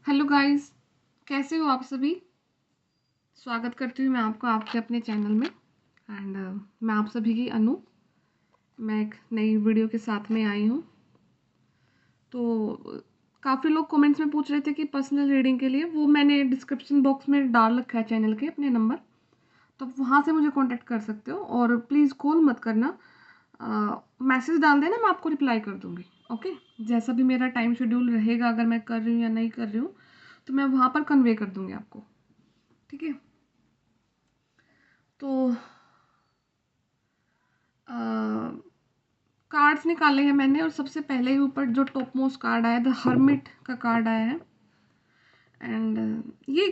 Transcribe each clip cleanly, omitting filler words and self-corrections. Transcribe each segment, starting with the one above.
Hello guys, कैसे हो आप सभी। स्वागत करती हूँ मैं आपको आपके अपने चैनल में। एंड मैं आप सभी की अनु। मैं एक नई वीडियो के साथ में आई हूँ। तो काफ़ी लोग कमेंट्स में पूछ रहे थे कि पर्सनल रीडिंग के लिए, वो मैंने डिस्क्रिप्शन बॉक्स में डाल रखा है चैनल के अपने नंबर। तो वहाँ से मुझे कांटेक्ट कर सकते हो और प्लीज़ कॉल मत करना, मैसेज डाल देना, मैं आपको रिप्लाई कर दूँगी। ओके, जैसा भी मेरा टाइम शेड्यूल रहेगा, अगर मैं कर रही हूँ या नहीं कर रही हूँ तो मैं वहाँ पर कन्वे कर दूँगी आपको। ठीक है। तो कार्ड्स निकाले हैं मैंने, और सबसे पहले ही ऊपर जो टॉप मोस्ट कार्ड आया, द हर्मिट का कार्ड आया है। एंड ये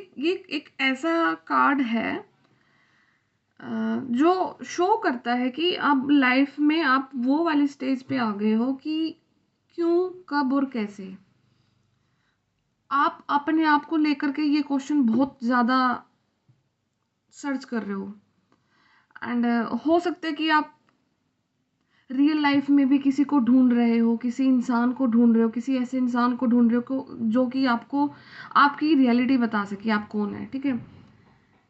एक ऐसा कार्ड है जो शो करता है कि अब लाइफ में आप वो वाली स्टेज पे आ गए हो कि क्यों, कब और कैसे। आप अपने आप को लेकर के ये क्वेश्चन बहुत ज़्यादा सर्च कर रहे हो। एंड हो सकता है कि आप रियल लाइफ में भी किसी को ढूंढ रहे हो, किसी इंसान को ढूंढ रहे हो, किसी ऐसे इंसान को ढूंढ रहे हो जो कि आपको आपकी रियलिटी बता सके आप कौन है। ठीक है।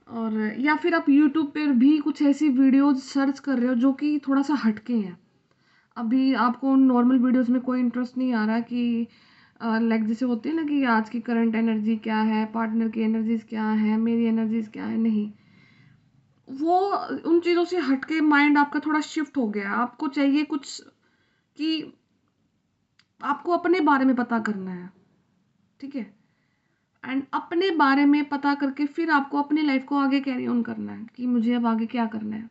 और या फिर आप यूट्यूब पर भी कुछ ऐसी वीडियोज सर्च कर रहे हो जो कि थोड़ा सा हटके हैं। अभी आपको नॉर्मल वीडियोस में कोई इंटरेस्ट नहीं आ रहा कि लाइक जैसे होती है ना कि आज की करंट एनर्जी क्या है, पार्टनर की एनर्जीज क्या है, मेरी एनर्जीज क्या है। नहीं, वो उन चीज़ों से हटके माइंड आपका थोड़ा शिफ्ट हो गया। आपको चाहिए कुछ कि आपको अपने बारे में पता करना है। ठीक है। एंड अपने बारे में पता करके फिर आपको अपनी लाइफ को आगे कैरी ऑन करना है कि मुझे अब आगे क्या करना है।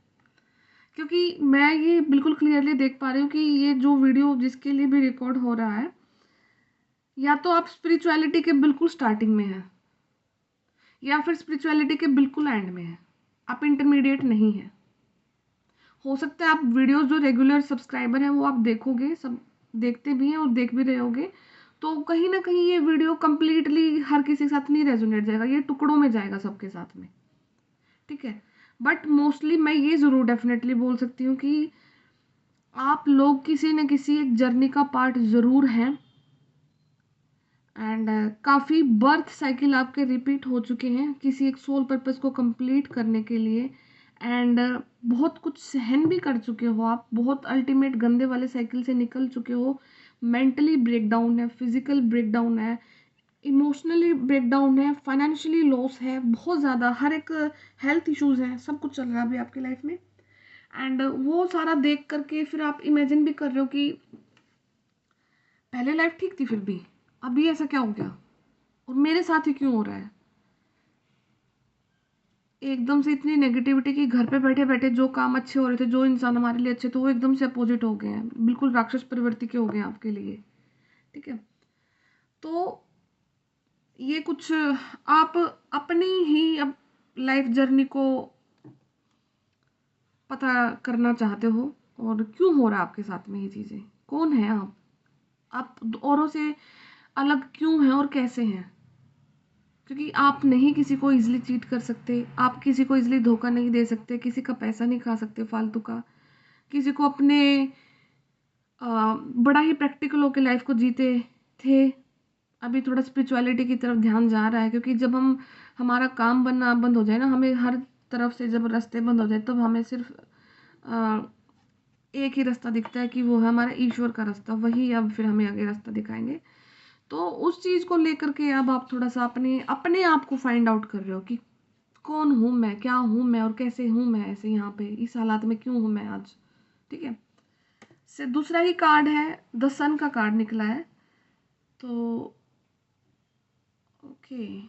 क्योंकि मैं ये बिल्कुल क्लियरली देख पा रही हूँ कि ये जो वीडियो जिसके लिए भी रिकॉर्ड हो रहा है, या तो आप स्पिरिचुअलिटी के बिल्कुल स्टार्टिंग में हैं या फिर स्पिरिचुअलिटी के बिल्कुल एंड में हैं। आप इंटरमीडिएट नहीं हैं। हो सकता है आप वीडियोस जो रेगुलर सब्सक्राइबर हैं वो आप देखोगे, सब देखते भी हैं और देख भी रहे होगे, तो कहीं ना कहीं ये वीडियो कंप्लीटली हर किसी के साथ नहीं रेजोनेट जाएगा, ये टुकड़ों में जाएगा सबके साथ में। ठीक है। बट मोस्टली मैं ये ज़रूर डेफिनेटली बोल सकती हूँ कि आप लोग किसी न किसी एक जर्नी का पार्ट ज़रूर हैं। एंड काफ़ी बर्थ साइकिल आपके रिपीट हो चुके हैं किसी एक सोल पर्पस को कंप्लीट करने के लिए। एंड बहुत कुछ सहन भी कर चुके हो आप, बहुत अल्टीमेट गंदे वाले साइकिल से निकल चुके हो। मेंटली ब्रेकडाउन है, फिजिकल ब्रेकडाउन है, इमोशनली ब्रेकडाउन है, फाइनेंशियली लॉस है बहुत ज़्यादा, हर एक हेल्थ इश्यूज हैं, सब कुछ चल रहा है अभी आपकी लाइफ में। एंड वो सारा देख करके फिर आप इमेजिन भी कर रहे हो कि पहले लाइफ ठीक थी, फिर भी अभी ऐसा क्या हो गया और मेरे साथ ही क्यों हो रहा है। एकदम से इतनी नेगेटिविटी कि घर पे बैठे बैठे जो काम अच्छे हो रहे थे, जो इंसान हमारे लिए अच्छे थे, वो एकदम से अपोजिट हो गए हैं, बिल्कुल राक्षस प्रवृत्ति के हो गए हैं आपके लिए। ठीक है। तो ये कुछ आप अपनी ही अब लाइफ जर्नी को पता करना चाहते हो, और क्यों हो रहा है आपके साथ में ये चीज़ें, कौन है आप औरों से अलग क्यों हैं और कैसे हैं। क्योंकि आप नहीं किसी को इजीली चीट कर सकते, आप किसी को इजीली धोखा नहीं दे सकते, किसी का पैसा नहीं खा सकते फालतू का, किसी को अपने बड़ा ही प्रैक्टिकल होकर लाइफ को जीते थे। अभी थोड़ा स्पिरिचुअलिटी की तरफ ध्यान जा रहा है, क्योंकि जब हमारा काम बनना बंद हो जाए ना, हमें हर तरफ से जब रास्ते बंद हो जाए, तब हमें सिर्फ अ, एक ही रास्ता दिखता है कि वो है हमारा ईश्वर का रास्ता, वही अब फिर हमें आगे रास्ता दिखाएंगे। तो उस चीज़ को लेकर के अब आप थोड़ा सा अपने अपने आप को फाइंड आउट कर रहे हो कि कौन हूँ मैं, क्या हूँ मैं, और कैसे हूँ मैं ऐसे यहाँ पे इस हालात में, क्यों हूँ मैं आज। ठीक है। से दूसरा ही कार्ड है, द सन का कार्ड निकला है। तो ओके,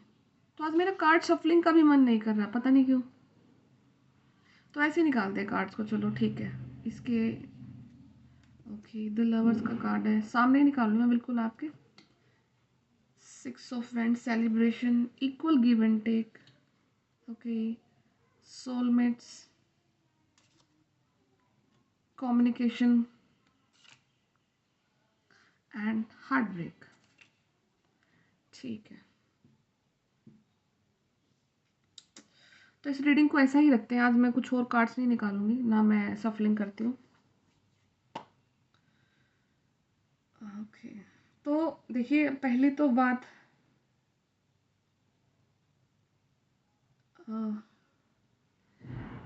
तो आज मेरा कार्ड शफलिंग का भी मन नहीं कर रहा, पता नहीं क्यों। तो ऐसे निकालते हैं कार्ड्स को, चलो ठीक है। इसके ओके, द लवर्स का कार्ड है, सामने ही निकालूँ मैं बिल्कुल आपके। Six of wands, celebration, equal give and take. Okay, soulmates, communication and heartbreak. ठीक है। तो इस रीडिंग को ऐसा ही रखते हैं, आज मैं कुछ और कार्ड्स नहीं निकालूंगी, ना मैं सफलिंग करती हूँ। ओके। तो देखिए, पहली तो बात हाँ,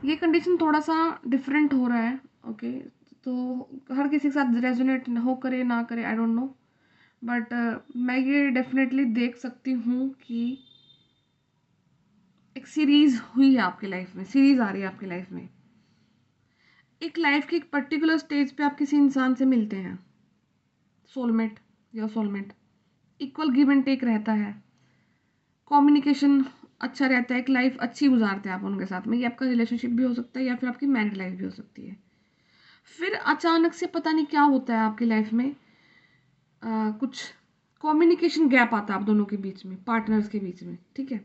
ये कंडीशन थोड़ा सा डिफरेंट हो रहा है। ओके, तो हर किसी के साथ रेजोनेट हो करे ना करे, आई डोंट नो, बट मैं ये डेफिनेटली देख सकती हूँ कि एक सीरीज हुई है आपकी लाइफ में, सीरीज आ रही है आपकी लाइफ में। एक लाइफ की एक पर्टिकुलर स्टेज पे आप किसी इंसान से मिलते हैं, सोलमेट या soulmate, equal give and take रहता है, कम्युनिकेशन अच्छा रहता है, एक लाइफ अच्छी गुजारते हैं आप उनके साथ में। ये आपका रिलेशनशिप भी हो सकता है या फिर आपकी मैरिड लाइफ भी हो सकती है। फिर अचानक से पता नहीं क्या होता है आपकी लाइफ में, कुछ कम्युनिकेशन गैप आता है आप दोनों के बीच में, पार्टनर्स के बीच में, ठीक है।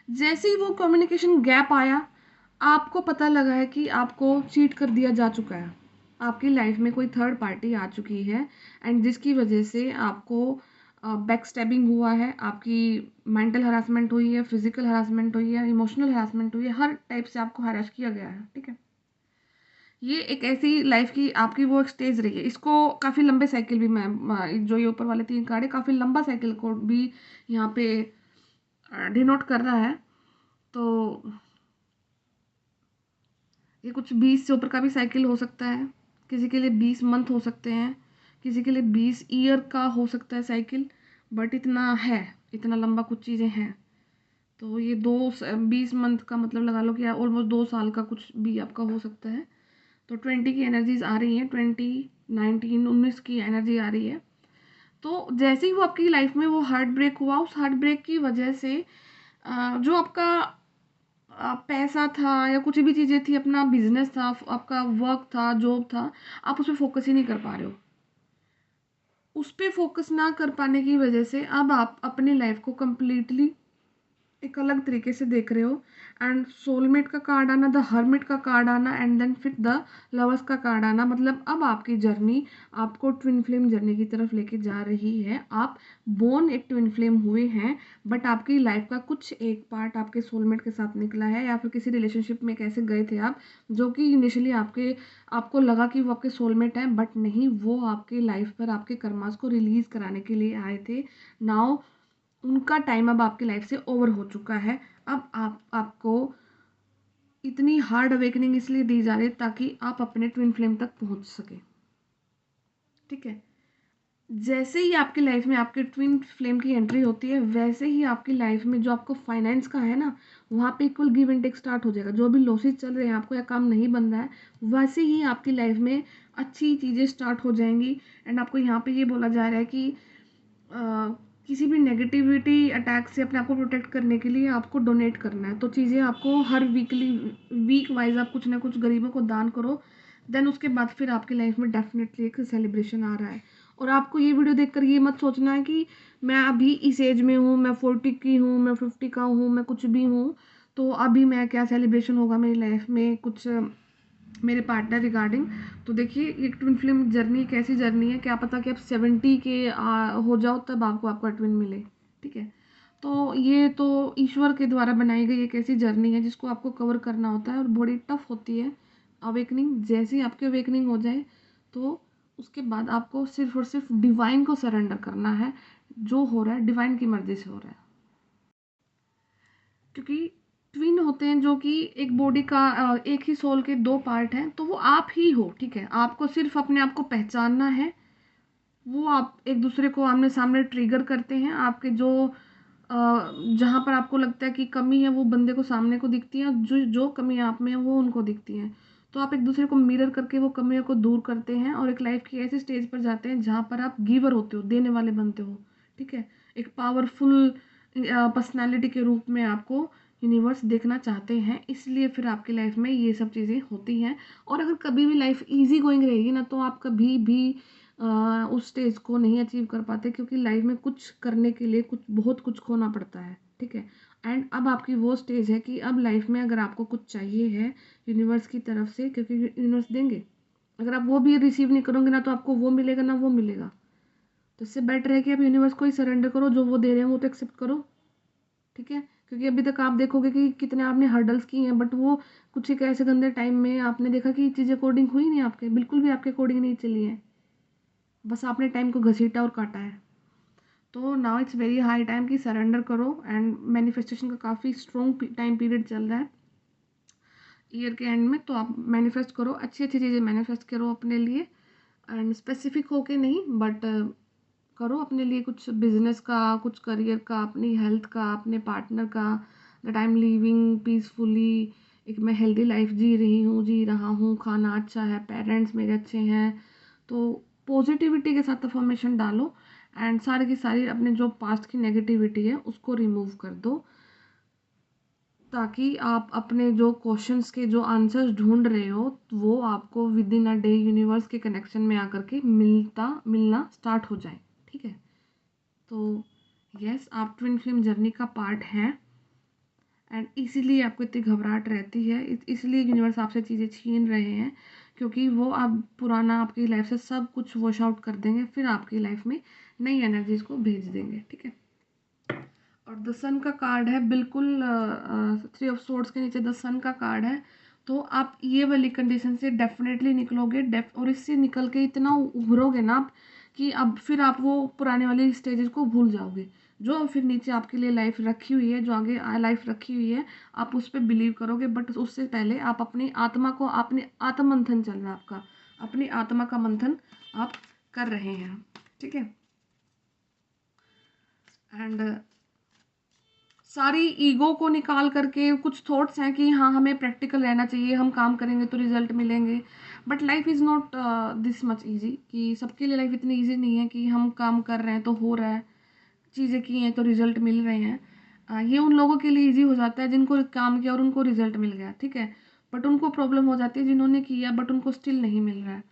जैसे ही वो कम्युनिकेशन गैप आया, आपको पता लगा है कि आपको चीट कर दिया जा चुका है, आपकी लाइफ में कोई थर्ड पार्टी आ चुकी है, एंड जिसकी वजह से आपको बैक स्टैबिंग हुआ है, आपकी मेंटल हरासमेंट हुई है, फिजिकल हरासमेंट हुई है, इमोशनल हरासमेंट हुई है, हर टाइप से आपको हरास किया गया है, ठीक है। ये एक ऐसी लाइफ की आपकी वो एक स्टेज रही है। इसको काफ़ी लंबे साइकिल भी मैं जो ये ऊपर वाले 3 कार्ड है, काफ़ी लंबा साइकिल को भी यहाँ पे डिनोट कर रहा है। तो ये कुछ 20 से ऊपर का भी साइकिल हो सकता है, किसी के लिए 20 मंथ हो सकते हैं, किसी के लिए 20 ईयर का हो सकता है साइकिल, बट इतना है, इतना लंबा कुछ चीज़ें हैं। तो ये 20 मंथ का मतलब लगा लो कि ऑलमोस्ट 2 साल का कुछ भी आपका हो सकता है। तो 20 की एनर्जीज आ रही हैं, 19 की एनर्जी आ रही है। तो जैसे ही वो आपकी लाइफ में वो हार्ट ब्रेक हुआ, उस हार्ट ब्रेक की वजह से जो आपका पैसा था या कुछ भी चीज़ें थी, अपना बिजनेस था, आपका वर्क था, जॉब था, आप उस पर फोकस ही नहीं कर पा रहे हो। उस पर फोकस ना कर पाने की वजह से अब आप अपनी लाइफ को कंप्लीटली एक अलग तरीके से देख रहे हो। एंड सोलमेट का कार्ड आना, द हर्मिट का कार्ड आना, एंड देन फिर द लवर्स का कार्ड आना, मतलब अब आपकी जर्नी आपको ट्विन फ्लेम जर्नी की तरफ लेके जा रही है। आप बोर्न एक ट्विन फ्लेम हुए हैं, बट आपकी लाइफ का कुछ एक पार्ट आपके सोलमेट के साथ निकला है, या फिर किसी रिलेशनशिप में कैसे गए थे आप, जो कि इनिशियली आपको लगा कि वो आपके सोलमेट हैं, बट नहीं, वो आपकी लाइफ पर आपके कर्मास को रिलीज कराने के लिए आए थे। नाउ उनका टाइम अब आपकी लाइफ से ओवर हो चुका है। अब आपको इतनी हार्ड अवेकनिंग इसलिए दी जा रही है ताकि आप अपने ट्विन फ्लेम तक पहुंच सके, ठीक है। जैसे ही आपकी लाइफ में आपके ट्विन फ्लेम की एंट्री होती है, वैसे ही आपकी लाइफ में जो आपको फाइनेंस का है ना, वहाँ पे equal give and take start हो जाएगा। जो भी लॉसेज चल रहे हैं आपको या काम नहीं बन रहा है, वैसे ही आपकी लाइफ में अच्छी चीज़ें स्टार्ट हो जाएंगी। एंड आपको यहाँ पे ये बोला जा रहा है कि किसी भी नेगेटिविटी अटैक से अपने आप को प्रोटेक्ट करने के लिए आपको डोनेट करना है। तो चीज़ें आपको हर वीक वाइज आप कुछ ना कुछ गरीबों को दान करो, देन उसके बाद फिर आपकी लाइफ में डेफिनेटली एक सेलिब्रेशन आ रहा है। और आपको ये वीडियो देखकर ये मत सोचना है कि मैं अभी इस एज में हूँ, मैं 40 की हूँ, मैं 50 का हूँ, मैं कुछ भी हूँ, तो अभी मैं क्या सेलिब्रेशन होगा मेरी लाइफ में कुछ मेरे पार्टनर रिगार्डिंग। तो देखिए, ये ट्विन फ्लेम जर्नी एक ऐसी जर्नी है, क्या पता कि आप 70 के हो जाओ तब आपको आपका ट्विन मिले, ठीक है। तो ये तो ईश्वर के द्वारा बनाई गई एक ऐसी जर्नी है जिसको आपको कवर करना होता है, और बड़ी टफ होती है अवेकनिंग। जैसे ही आपकी अवेकनिंग हो जाए, तो उसके बाद आपको सिर्फ और सिर्फ डिवाइन को सरेंडर करना है। जो हो रहा है डिवाइन की मर्जी से हो रहा है, क्योंकि ट्विन होते हैं जो कि एक बॉडी का एक ही सोल के 2 पार्ट हैं, तो वो आप ही हो, ठीक है। आपको सिर्फ अपने आप को पहचानना है। वो आप एक दूसरे को आमने सामने ट्रिगर करते हैं, आपके जो जहाँ पर आपको लगता है कि कमी है, वो बंदे को सामने को दिखती है, और जो जो कमी आप में है वो उनको दिखती हैं। तो आप एक दूसरे को मिरर करके वो कमियों को दूर करते हैं, और एक लाइफ की ऐसी स्टेज पर जाते हैं जहाँ पर आप गिवर होते हो, देने वाले बनते हो, ठीक है। एक पावरफुल पर्सनालिटी के रूप में आपको यूनिवर्स देखना चाहते हैं, इसलिए फिर आपकी लाइफ में ये सब चीज़ें होती हैं। और अगर कभी भी लाइफ इजी गोइंग रहेगी ना, तो आप कभी भी उस स्टेज को नहीं अचीव कर पाते, क्योंकि लाइफ में कुछ करने के लिए बहुत कुछ खोना पड़ता है, ठीक है। एंड अब आपकी वो स्टेज है कि अब लाइफ में अगर आपको कुछ चाहिए है यूनिवर्स की तरफ से, क्योंकि यूनिवर्स देंगे, अगर आप वो भी रिसीव नहीं करोगे ना, तो आपको वो मिलेगा ना वो मिलेगा। तो इससे बेटर है कि आप यूनिवर्स को ही सरेंडर करो, जो वो दे रहे हैं वो तो एक्सेप्ट करो, ठीक है। क्योंकि अभी तक आप देखोगे कि कितने आपने हर्डल्स किए हैं, बट वो कुछ एक ऐसे गंदे टाइम में आपने देखा कि चीज़ें अकॉर्डिंग हुई नहीं, आपके बिल्कुल भी आपके अकॉर्डिंग नहीं चली है, बस आपने टाइम को घसीटा और काटा है। तो now it's very high time कि सरेंडर करो, एंड मैनिफेस्टेशन का काफ़ी स्ट्रॉन्ग टाइम पीरियड चल रहा है ईयर के एंड में। तो आप मैनिफेस्ट करो, अच्छी अच्छी चीज़ें मैनिफेस्ट करो अपने लिए, एंड स्पेसिफिक होके नहीं, बट करो अपने लिए कुछ बिजनेस का, कुछ करियर का, अपनी हेल्थ का, अपने पार्टनर का, that I am living peacefully, एक मैं हेल्दी लाइफ जी रहा हूँ, खाना अच्छा है, पेरेंट्स मेरे अच्छे हैं। तो पॉजिटिविटी के साथ अफर्मेशन डालो, एंड सारी की सारी अपने जो पास्ट की नेगेटिविटी है उसको रिमूव कर दो, ताकि आप अपने जो क्वेश्चंस के जो आंसर्स ढूंढ रहे हो वो आपको with in a day universe के कनेक्शन में आकर के मिलना स्टार्ट हो जाए। ठीक है, तो यस, आप ट्विन फ्लेम जर्नी का पार्ट हैं, एंड इसीलिए आपको इतनी घबराहट रहती है, इसलिए यूनिवर्स आपसे चीज़ें छीन रहे हैं, क्योंकि वो आप पुराना आपकी लाइफ से सब कुछ वॉश आउट कर देंगे, फिर आपकी लाइफ में नई एनर्जीज को भेज देंगे। ठीक है, और द सन का कार्ड है, बिल्कुल 3 ऑफ सोर्ड्स के नीचे द सन का कार्ड है। तो आप ये वाली कंडीशन से डेफिनेटली निकलोगे, और इससे निकल के इतना उभरोगे ना आप, कि अब फिर आप वो पुराने वाली स्टेजेस को भूल जाओगे। जो फिर नीचे आपके लिए लाइफ रखी हुई है, जो आगे लाइफ रखी हुई है, आप उस पर बिलीव करोगे, बट उससे पहले आप अपनी आत्मा को, अपने आत्म मंथन चल रहा है आपका, अपनी आत्मा का मंथन आप कर रहे हैं। ठीक है, एंड सारी ईगो को निकाल करके कुछ थॉट्स हैं कि हाँ हमें प्रैक्टिकल रहना चाहिए, हम काम करेंगे तो रिजल्ट मिलेंगे, but life is not this much easy, कि सबके लिए लाइफ इतनी ईजी नहीं है कि हम काम कर रहे हैं तो हो रहा है, चीज़ें की हैं तो रिजल्ट मिल रहे हैं। ये उन लोगों के लिए ईजी हो जाता है जिनको काम किया और उनको रिजल्ट मिल गया। ठीक है, बट उनको प्रॉब्लम हो जाती है जिन्होंने किया बट उनको स्टिल नहीं मिल रहा है।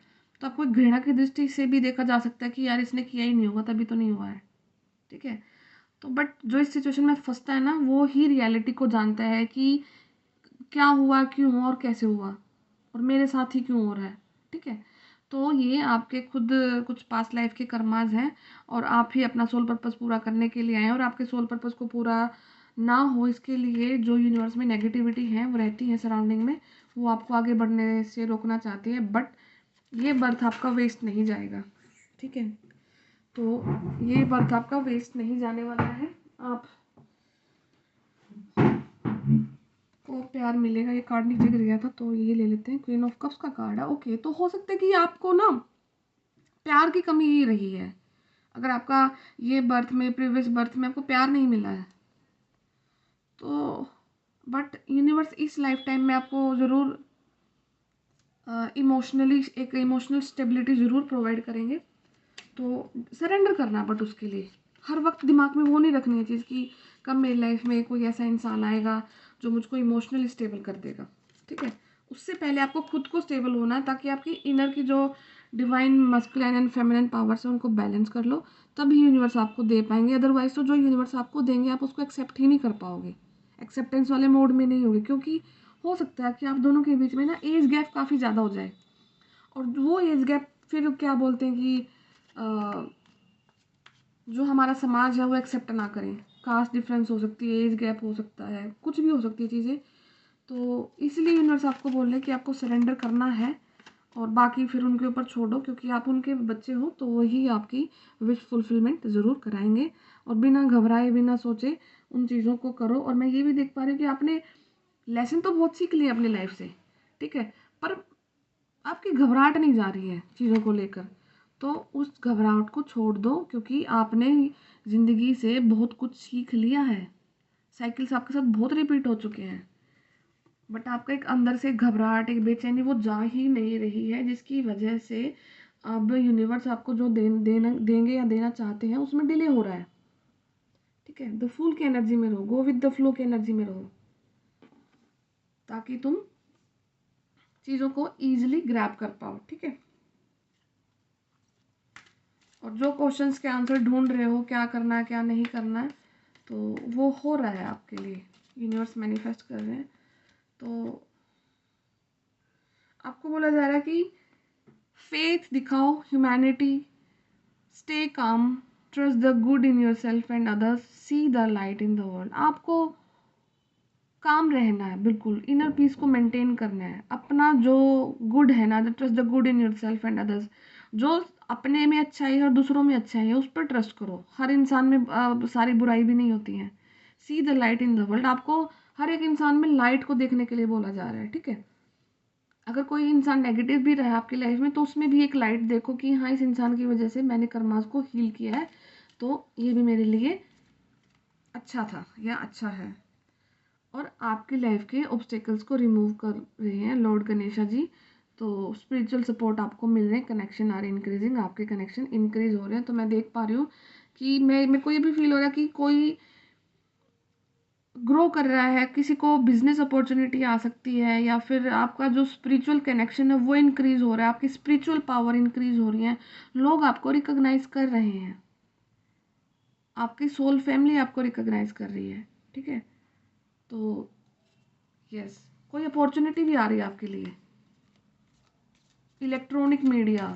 तो आपको एक घृणा की दृष्टि से भी देखा जा सकता है कि यार इसने किया ही नहीं होगा तभी तो नहीं हुआ है। ठीक है, तो बट जो इस सिचुएशन में फंसता है ना, वो ही रियलिटी को जानता है कि क्या हुआ, क्यों हुआ और कैसे हुआ, और मेरे साथ ही क्यों हो रहा है। ठीक है, तो ये आपके खुद कुछ पास्ट लाइफ के कर्माज हैं, और आप ही अपना सोल पर्पस पूरा करने के लिए आए हैं, और आपके सोल पर्पस को पूरा ना हो इसके लिए जो यूनिवर्स में नेगेटिविटी है वो रहती है सराउंडिंग में, वो आपको आगे बढ़ने से रोकना चाहती है, बट ये बर्थ आपका वेस्ट नहीं जाएगा। ठीक है, तो ये बर्थ आपका वेस्ट नहीं जाने वाला है, आप को प्यार मिलेगा। ये कार्ड नीचे गिर गया था तो ये ले लेते हैं, क्वीन ऑफ कप्स का कार्ड है। ओके, तो हो सकता है कि आपको ना प्यार की कमी ही रही है, अगर आपका ये बर्थ में, प्रीवियस बर्थ में आपको प्यार नहीं मिला है तो, बट यूनिवर्स इस लाइफ टाइम में आपको ज़रूर इमोशनली एक इमोशनल स्टेबिलिटी ज़रूर प्रोवाइड करेंगे। तो सरेंडर करना, बट उसके लिए हर वक्त दिमाग में वो नहीं रखनी है चीज़ कि कब मेरी लाइफ में कोई ऐसा इंसान आएगा जो मुझको इमोशनली स्टेबल कर देगा। ठीक है, उससे पहले आपको खुद को स्टेबल होना है, ताकि आपकी इनर की जो divine masculine and feminine powers है उनको बैलेंस कर लो, तभी यूनिवर्स आपको दे पाएंगे। अदरवाइज तो जो यूनिवर्स आपको देंगे आप उसको एक्सेप्ट ही नहीं कर पाओगे, एक्सेप्टेंस वाले मोड में नहीं होगे, क्योंकि हो सकता है कि आप दोनों के बीच में ना एज गैप काफ़ी ज़्यादा हो जाए, और वो एज गैप फिर क्या बोलते हैं कि जो हमारा समाज है वो एक्सेप्ट ना करें। कास्ट डिफरेंस हो सकती है, एज गैप हो सकता है, कुछ भी हो सकती है चीज़ें। तो इसलिए यूनिवर्स आपको बोल रहे हैं कि आपको सरेंडर करना है, और बाकी फिर उनके ऊपर छोड़ो, क्योंकि आप उनके बच्चे हो तो वही आपकी विश फुलफिलमेंट ज़रूर कराएंगे। और बिना घबराए, बिना सोचे उन चीज़ों को करो। और मैं ये भी देख पा रही हूँ कि आपने लेसन तो बहुत सीख लिए अपनी लाइफ से, ठीक है, पर आपकी घबराहट नहीं जा रही है चीज़ों को लेकर। तो उस घबराहट को छोड़ दो, क्योंकि आपने ज़िंदगी से बहुत कुछ सीख लिया है, साइकिल्स आपके साथ बहुत रिपीट हो चुके हैं, बट आपका एक अंदर से घबराहट, एक बेचैनी वो जा ही नहीं रही है, जिसकी वजह से अब यूनिवर्स आपको जो देंगे या देना चाहते हैं उसमें डिले हो रहा है। ठीक है, द फूल की एनर्जी में रहो, गो विद द फ्लो की एनर्जी में रहो, ताकि तुम चीज़ों को ईजिली ग्रैब कर पाओ। ठीक है, और जो क्वेश्चंस के आंसर ढूंढ रहे हो, क्या करना है क्या नहीं करना है, तो वो हो रहा है आपके लिए, यूनिवर्स मैनिफेस्ट कर रहे हैं। तो आपको बोला जा रहा है कि फेथ दिखाओ, humanity, stay calm, trust the good in your self and others, see the light in the world. आपको काम रहना है, बिल्कुल इनर पीस को मेंटेन करना है, अपना जो गुड है ना, trust the good in your self and others, जो अपने में अच्छाई है और दूसरों में अच्छाई है, उस पर ट्रस्ट करो। हर इंसान में सारी बुराई भी नहीं होती है। See the light in the world. आपको हर एक इंसान में लाइट को देखने के लिए बोला जा रहा है, ठीक है। अगर कोई इंसान नेगेटिव भी रहा आपकी लाइफ में तो उसमें भी एक लाइट देखो कि हाँ, इस इंसान की वजह से मैंने कर्मास को हील किया है, तो ये भी मेरे लिए अच्छा था या अच्छा है। और आपकी लाइफ के ऑब्स्टेकल्स को रिमूव कर रहे हैं लॉर्ड गणेशा जी। तो स्पिरिचुअल सपोर्ट आपको मिल रहे हैं, कनेक्शन आर इंक्रीजिंग, आपके कनेक्शन इंक्रीज हो रहे हैं। तो मैं देख पा रही हूँ कि मेरे को ये भी फील हो रहा है कि कोई ग्रो कर रहा है, किसी को बिजनेस अपॉर्चुनिटी आ सकती है, या फिर आपका जो स्पिरिचुअल कनेक्शन है वो इंक्रीज हो रहा है, आपकी स्पिरिचुअल पावर इंक्रीज हो रही है, लोग आपको रिकॉग्नाइज कर रहे हैं, आपकी सोल फैमिली आपको रिकॉग्नाइज कर रही है, ठीक है। तो यस, कोई अपॉर्चुनिटी भी आ रही है आपके लिए। इलेक्ट्रॉनिक मीडिया,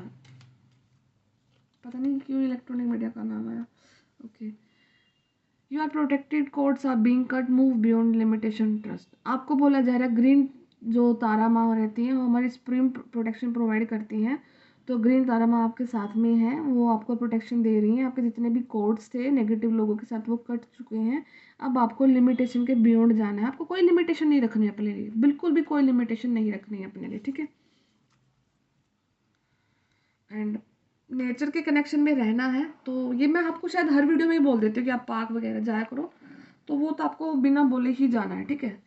पता नहीं क्यों इलेक्ट्रॉनिक मीडिया का नाम आया। Okay, you are protected, cords are being cut, move beyond limitation, trust. आपको बोला जा रहा है ग्रीन जो तारा माँ रहती हैं वो हमारी सुप्रीम प्रोटेक्शन प्रोवाइड करती हैं। तो ग्रीन तारा माँ आपके साथ में है, वो आपको प्रोटेक्शन दे रही हैं। आपके जितने भी कोड्स थे नेगेटिव लोगों के साथ वो कट चुके हैं। अब आपको लिमिटेशन के बियॉन्ड जाना है। आपको कोई लिमिटेशन नहीं रखनी है अपने लिए, बिल्कुल भी कोई लिमिटेशन नहीं रखनी है अपने लिए, ठीक है। एंड नेचर के कनेक्शन में रहना है। तो ये मैं आपको शायद हर वीडियो में ही बोल देती हूँ कि आप पार्क वगैरह जाया करो, तो वो तो आपको बिना बोले ही जाना है, ठीक है।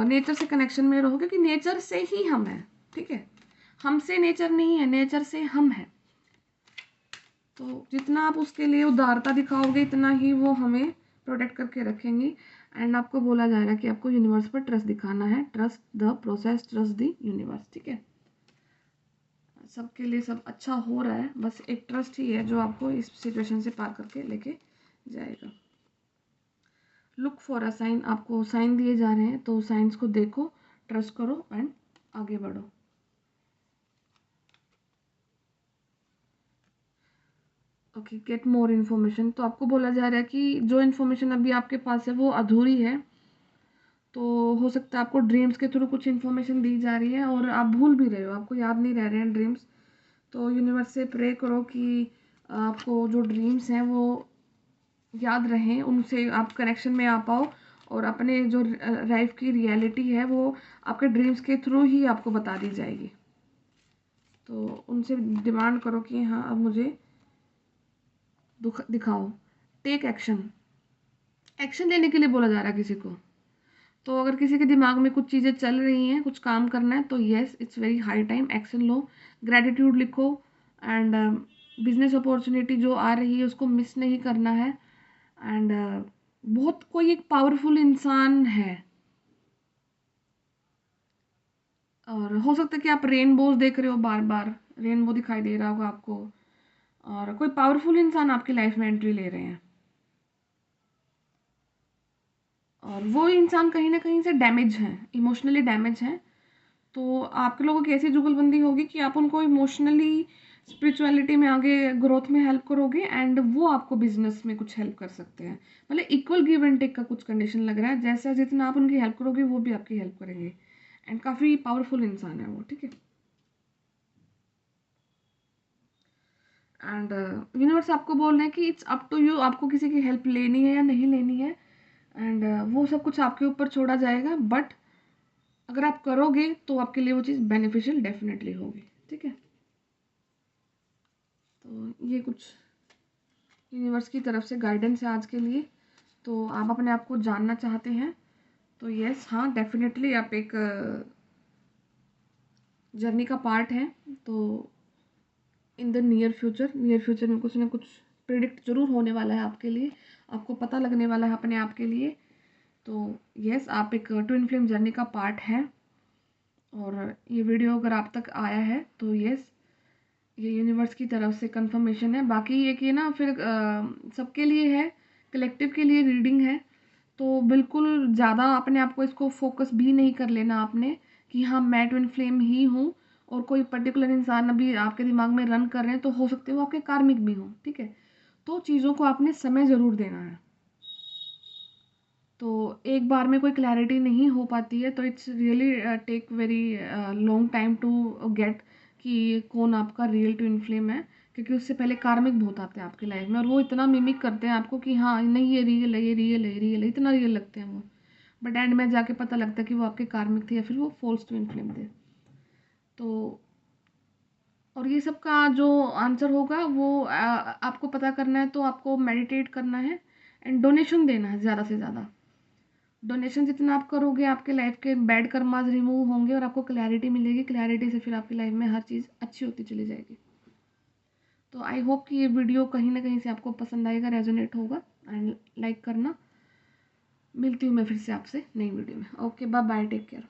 नेचर से कनेक्शन में रहो, क्योंकि नेचर से ही हम हैं, ठीक है। हमसे नेचर नहीं है, नेचर से हम हैं। तो जितना आप उसके लिए उदारता दिखाओगे इतना ही वो हमें प्रोटेक्ट करके रखेंगी। एंड आपको बोला जाएगा कि आपको यूनिवर्स पर ट्रस्ट दिखाना है, trust the process, trust the universe, ठीक है। सबके लिए सब अच्छा हो रहा है, बस एक ट्रस्ट ही है जो आपको इस सिचुएशन से पार करके लेके जाएगा। लुक फॉर अ साइन, आपको साइन दिए जा रहे हैं, तो साइंस को देखो, ट्रस्ट करो एंड आगे बढ़ो। Okay, get more information. तो आपको बोला जा रहा है कि जो इन्फॉर्मेशन अभी आपके पास है वो अधूरी है। तो हो सकता है आपको ड्रीम्स के थ्रू कुछ इन्फॉर्मेशन दी जा रही है और आप भूल भी रहे हो, आपको याद नहीं रह रहे हैं ड्रीम्स। तो यूनिवर्स से प्रे करो कि आपको जो ड्रीम्स हैं वो याद रहें, उनसे आप कनेक्शन में आ पाओ, और अपने जो लाइफ की रियलिटी है वो आपके ड्रीम्स के थ्रू ही आपको बता दी जाएगी। तो उनसे डिमांड करो कि हाँ, अब मुझे दिखाओ। टेक एक्शन, एक्शन लेने के लिए बोला जा रहा है किसी को। तो अगर किसी के दिमाग में कुछ चीज़ें चल रही हैं, कुछ काम करना है, तो yes, it's very high time, action low. Gratitude लिखो एंड बिजनेस अपॉर्चुनिटी जो आ रही है उसको मिस नहीं करना है। एंड बहुत कोई एक पावरफुल इंसान है, और हो सकता है कि आप रेनबोज देख रहे हो, बार बार रेनबो दिखाई दे रहा होगा आपको, और कोई पावरफुल इंसान आपकी लाइफ में एंट्री ले रहे हैं, और वो इंसान कहीं ना कहीं से डैमेज है, इमोशनली डैमेज है। तो आप लोगों की ऐसी जुगलबंदी होगी कि आप उनको इमोशनली स्पिरिचुअलिटी में आगे ग्रोथ में हेल्प करोगे, एंड वो आपको बिजनेस में कुछ हेल्प कर सकते हैं। मतलब इक्वल गिव एंड टेक का कुछ कंडीशन लग रहा है, जैसा जितना आप उनकी हेल्प करोगे वो भी आपकी हेल्प करेंगे। एंड काफ़ी पावरफुल इंसान है वो, ठीक है। एंड यूनिवर्स आपको बोल रहे हैं कि इट्स अप टू यू, आपको किसी की हेल्प लेनी है या नहीं लेनी है। एंड वो सब कुछ आपके ऊपर छोड़ा जाएगा, बट अगर आप करोगे तो आपके लिए वो चीज़ बेनिफिशियल डेफिनेटली होगी, ठीक है। तो ये कुछ यूनिवर्स की तरफ से गाइडेंस है आज के लिए। तो आप अपने आप को जानना चाहते हैं तो यस, हाँ, डेफिनेटली आप एक जर्नी का पार्ट हैं। तो इन द नियर फ्यूचर में कुछ ना कुछ प्रिडिक्ट जरूर होने वाला है आपके लिए, आपको पता लगने वाला है अपने आप के लिए। तो यस, आप एक ट्विन फ्लेम जर्नी का पार्ट हैं। और ये वीडियो अगर आप तक आया है तो यस, ये यूनिवर्स की तरफ से कंफर्मेशन है। बाकी एक ये ना फिर सबके लिए है, कलेक्टिव के लिए रीडिंग है। तो बिल्कुल ज़्यादा अपने आप को इसको फोकस भी नहीं कर लेना आपने कि हाँ, मैं ट्विन फ्लेम ही हूँ और कोई पर्टिकुलर इंसान अभी आपके दिमाग में रन कर रहे हैं, तो हो सकते हैं वो आपके कार्मिक भी हों, ठीक है। तो चीज़ों को आपने समय ज़रूर देना है। तो एक बार में कोई क्लैरिटी नहीं हो पाती है, तो it's really take very long time to get कि कौन आपका रियल ट्विन फ्लेम है, क्योंकि उससे पहले कार्मिक बहुत आते हैं आपकी लाइफ में और वो इतना मिमिक करते हैं आपको कि हाँ नहीं ये रियल है, ये रियल है, रियल है, इतना रियल लगते हैं वो, बट एंड में जाके पता लगता है कि वो आपके कार्मिक थे या फिर वो फॉल्स ट्विन फ्लेम थे। तो और ये सब का जो आंसर होगा वो आपको पता करना है, तो आपको मेडिटेट करना है एंड डोनेशन देना है ज़्यादा से ज़्यादा। डोनेशन जितना आप करोगे आपके लाइफ के बैड कर्मास रिमूव होंगे और आपको क्लैरिटी मिलेगी, क्लैरिटी से फिर आपकी लाइफ में हर चीज़ अच्छी होती चली जाएगी। तो आई होप कि ये वीडियो कहीं ना कहीं से आपको पसंद आएगा, रेजोनेट होगा, एंड लाइक करना। मिलती हूँ मैं फिर से आपसे नई वीडियो में। Okay, bye bye, take care.